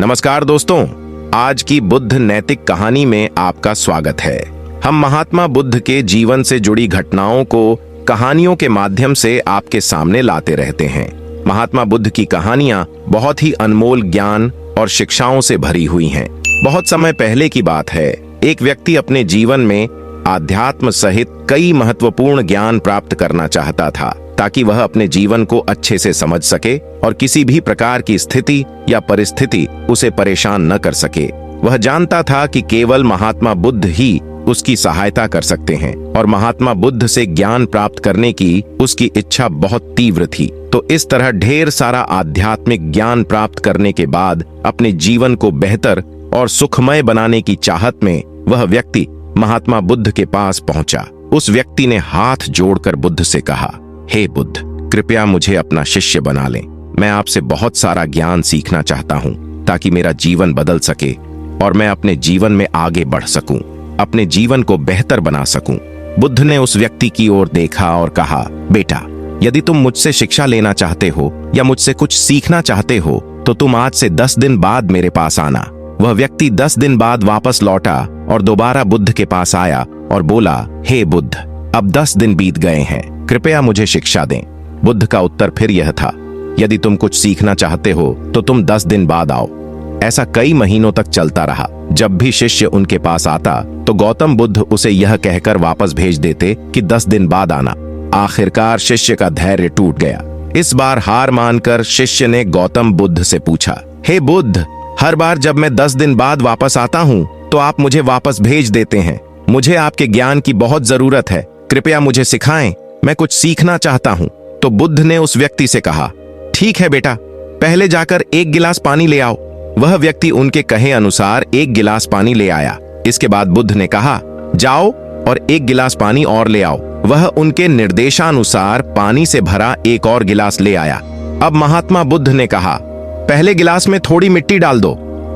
नमस्कार दोस्तों, आज की बुद्ध नैतिक कहानी में आपका स्वागत है। हम महात्मा बुद्ध के जीवन से जुड़ी घटनाओं को कहानियों के माध्यम से आपके सामने लाते रहते हैं। महात्मा बुद्ध की कहानियां बहुत ही अनमोल ज्ञान और शिक्षाओं से भरी हुई हैं। बहुत समय पहले की बात है, एक व्यक्ति अपने जीवन में आध्यात्म सहित कई महत्वपूर्ण ज्ञान प्राप्त करना चाहता था, ताकि वह अपने जीवन को अच्छे से समझ सके और किसी भी प्रकार की स्थिति या परिस्थिति उसे परेशान न कर सके। वह जानता था कि केवल महात्मा बुद्ध ही उसकी सहायता कर सकते हैं और महात्मा बुद्ध से ज्ञान प्राप्त करने की उसकी इच्छा बहुत तीव्र थी। तो इस तरह ढेर सारा आध्यात्मिक ज्ञान प्राप्त करने के बाद अपने जीवन को बेहतर और सुखमय बनाने की चाहत में वह व्यक्ति महात्मा बुद्ध के पास पहुंचा। उस व्यक्ति ने हाथ जोड़कर बुद्ध से कहा, हे बुद्ध, कृपया मुझे अपना शिष्य बना लें। मैं आपसे बहुत सारा ज्ञान सीखना चाहता हूं, ताकि मेरा जीवन बदल सके और मैं अपने जीवन में आगे बढ़ सकूं, अपने जीवन को बेहतर बना सकूं। बुद्ध ने उस व्यक्ति की ओर देखा और कहा, बेटा, यदि तुम मुझसे शिक्षा लेना चाहते हो या मुझसे कुछ सीखना चाहते हो तो तुम आज से 10 दिन बाद मेरे पास आना। वह व्यक्ति 10 दिन बाद वापस लौटा और दोबारा बुद्ध के पास आया और बोला, हे बुद्ध, अब 10 दिन बीत गए हैं, कृपया मुझे शिक्षा दें। बुद्ध का उत्तर फिर यह था, यदि तुम कुछ सीखना चाहते हो तो तुम 10 दिन बाद आओ। ऐसा कई महीनों तक चलता रहा। जब भी शिष्य उनके पास आता तो गौतम बुद्ध उसे यह कहकर वापस भेज देते कि 10 दिन बाद आना। आखिरकार शिष्य का धैर्य टूट गया। इस बार हार मानकर शिष्य ने गौतम बुद्ध से पूछा, हे बुद्ध, हर बार जब मैं 10 दिन बाद वापस आता हूँ तो आप मुझे वापस भेज देते हैं। मुझे आपके ज्ञान की बहुत जरूरत है, कृपया मुझे सिखाएं, मैं कुछ सीखना चाहता हूँ। तो बुद्ध ने उस व्यक्ति से कहा, ठीक है बेटा, पहले जाकर 1 गिलास पानी ले आओ। वह व्यक्ति उनके कहे अनुसार 1 गिलास पानी ले आया। इसके बाद बुद्ध ने कहा, जाओ और 1 गिलास पानी और ले आओ। वह उनके निर्देशानुसार पानी से भरा 1 और गिलास ले आया। अब महात्मा बुद्ध ने कहा, पहले गिलास में थोड़ी मिट्टी डाल दो।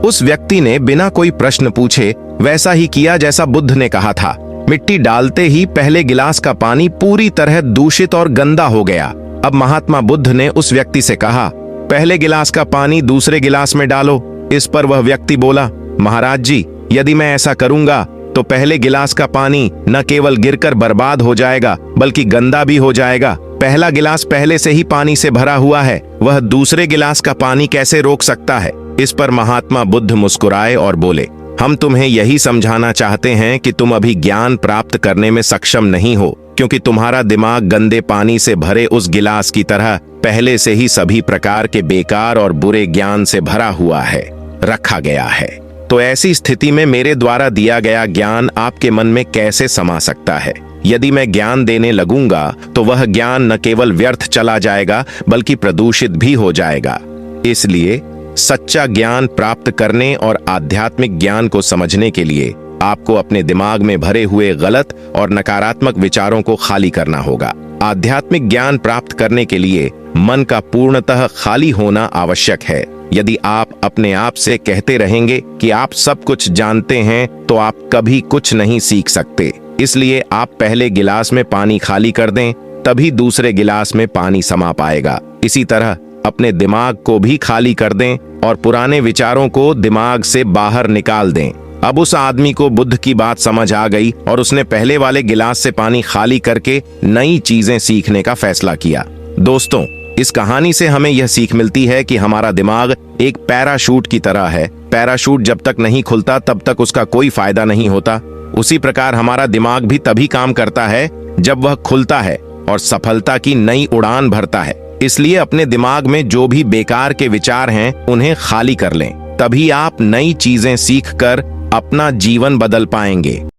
उस व्यक्ति ने बिना कोई प्रश्न पूछे वैसा ही किया जैसा बुद्ध ने कहा था। मिट्टी डालते ही पहले गिलास का पानी पूरी तरह दूषित और गंदा हो गया। अब महात्मा बुद्ध ने उस व्यक्ति से कहा, पहले गिलास का पानी दूसरे गिलास में डालो। इस पर वह व्यक्ति बोला, महाराज जी, यदि मैं ऐसा करूंगा तो पहले गिलास का पानी न केवल गिरकर बर्बाद हो जाएगा बल्कि गंदा भी हो जाएगा। पहला गिलास पहले से ही पानी से भरा हुआ है, वह दूसरे गिलास का पानी कैसे रोक सकता है? इस पर महात्मा बुद्ध मुस्कुराए और बोले, हम तुम्हें यही समझाना चाहते हैं कि तुम अभी ज्ञान प्राप्त करने में सक्षम नहीं हो, क्योंकि तुम्हारा दिमाग गंदे पानी से भरे उस गिलास की तरह पहले से ही सभी प्रकार के बेकार और बुरे ज्ञान से भरा हुआ है, रखा गया है। तो ऐसी स्थिति में मेरे द्वारा दिया गया ज्ञान आपके मन में कैसे समा सकता है? यदि मैं ज्ञान देने लगूंगा तो वह ज्ञान न केवल व्यर्थ चला जाएगा बल्कि प्रदूषित भी हो जाएगा। इसलिए सच्चा ज्ञान प्राप्त करने और आध्यात्मिक ज्ञान को समझने के लिए आपको अपने दिमाग में भरे हुए गलत और नकारात्मक विचारों को खाली करना होगा। आध्यात्मिक ज्ञान प्राप्त करने के लिए मन का पूर्णतः खाली होना आवश्यक है। यदि आप अपने आप से कहते रहेंगे कि आप सब कुछ जानते हैं तो आप कभी कुछ नहीं सीख सकते। इसलिए आप पहले गिलास में पानी खाली कर दें, तभी दूसरे गिलास में पानी समा पाएगा। इसी तरह अपने दिमाग को भी खाली कर दें और पुराने विचारों को दिमाग से बाहर निकाल दें। अब उस आदमी को बुद्ध की बात समझ आ गई और उसने पहले वाले गिलास से पानी खाली करके नई चीजें सीखने का फैसला किया। दोस्तों, इस कहानी से हमें यह सीख मिलती है कि हमारा दिमाग एक पैराशूट की तरह है। पैराशूट जब तक नहीं खुलता तब तक उसका कोई फायदा नहीं होता। उसी प्रकार हमारा दिमाग भी तभी काम करता है जब वह खुलता है और सफलता की नई उड़ान भरता है। इसलिए अपने दिमाग में जो भी बेकार के विचार हैं उन्हें खाली कर लें, तभी आप नई चीजें सीखकर अपना जीवन बदल पाएंगे।